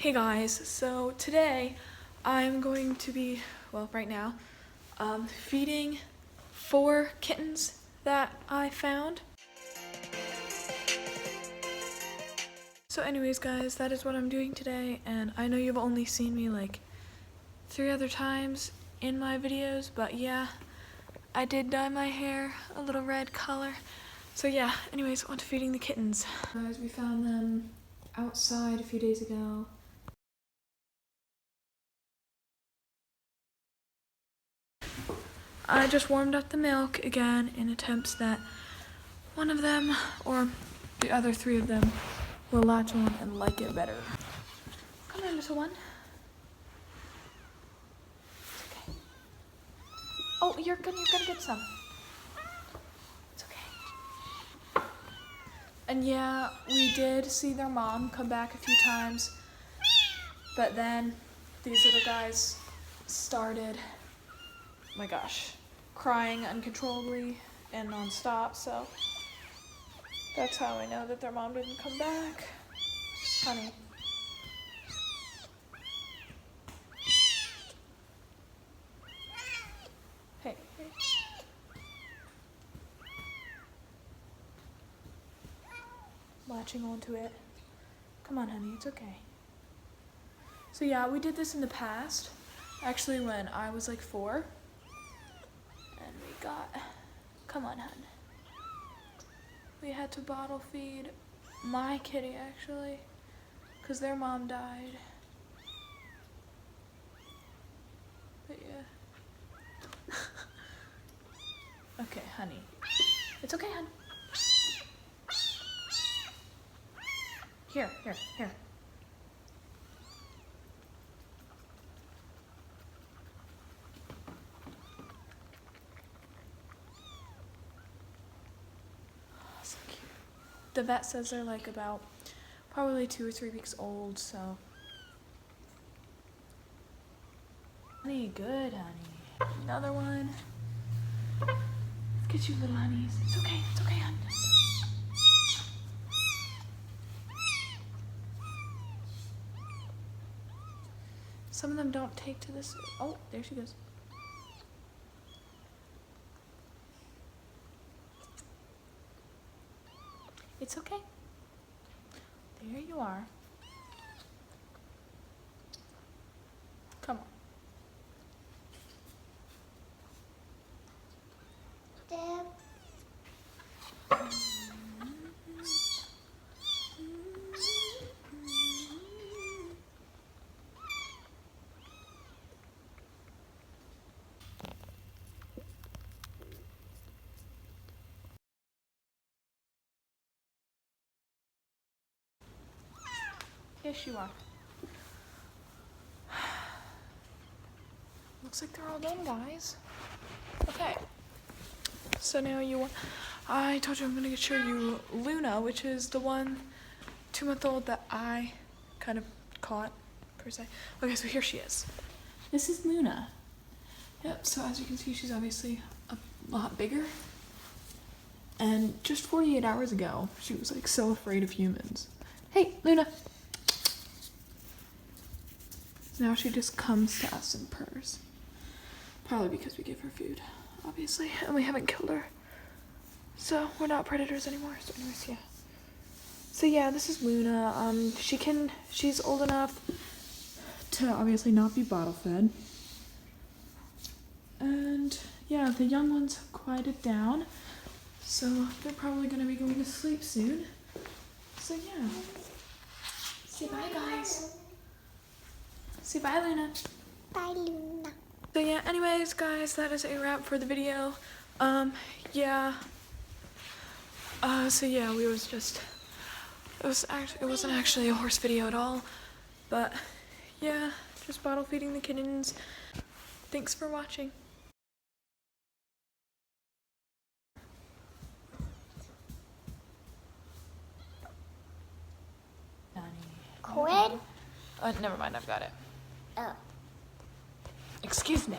Hey guys, so today I'm going to be, well, right now, feeding 4 kittens that I found. So anyways guys, that is what I'm doing today, and I know you've only seen me like 3 other times in my videos, but yeah, I did dye my hair a little red color. So yeah, anyways, on to feeding the kittens. Guys, we found them outside a few days ago. I just warmed up the milk again in attempts that one of them or the other 3 of them will latch on and like it better. Come here, little one. It's okay. Oh, you're gonna get some. It's okay. And yeah, we did see their mom come back a few times, but then these little guys started, oh my gosh, crying uncontrollably and non-stop, so that's how I know that their mom didn't come back. Honey. Hey. Latching onto it. Come on, honey, it's okay. So yeah, we did this in the past, actually when I was like 4. And we got, come on, hun. We had to bottle feed my kitty actually, because their mom died. But yeah. Okay, honey. It's okay, hun. Here. So cute. The vet says they're like about probably 2 or 3 weeks old, so. Honey, good, honey. Another one. Let's get you little honeys. It's okay, hon. Some of them don't take to this. Oh, there she goes. It's okay. There you are. Come on. Deb. Yes, you are. Looks like they're all done, guys. Okay. So now I told you I'm gonna show you Luna, which is the one 2-month-old that I kind of caught, per se. Okay, so here she is. This is Luna. Yep, so as you can see, she's obviously a lot bigger. And just 48 hours ago, she was like so afraid of humans. Hey, Luna. Now she just comes to us and purrs. Probably because we give her food, obviously, and we haven't killed her. So we're not predators anymore. So anyways, yeah. So yeah, this is Luna. She's old enough to obviously not be bottle fed. And yeah, the young ones have quieted down. So they're probably gonna be going to sleep soon. So yeah. Say bye, guys. Say bye, Luna. Bye, Luna. So yeah, anyways, guys, that is a wrap for the video. Yeah. So yeah, it wasn't actually a horse video at all, but yeah, just bottle feeding the kittens. Thanks for watching. Quid? Never mind, I've got it. Oh. Excuse me.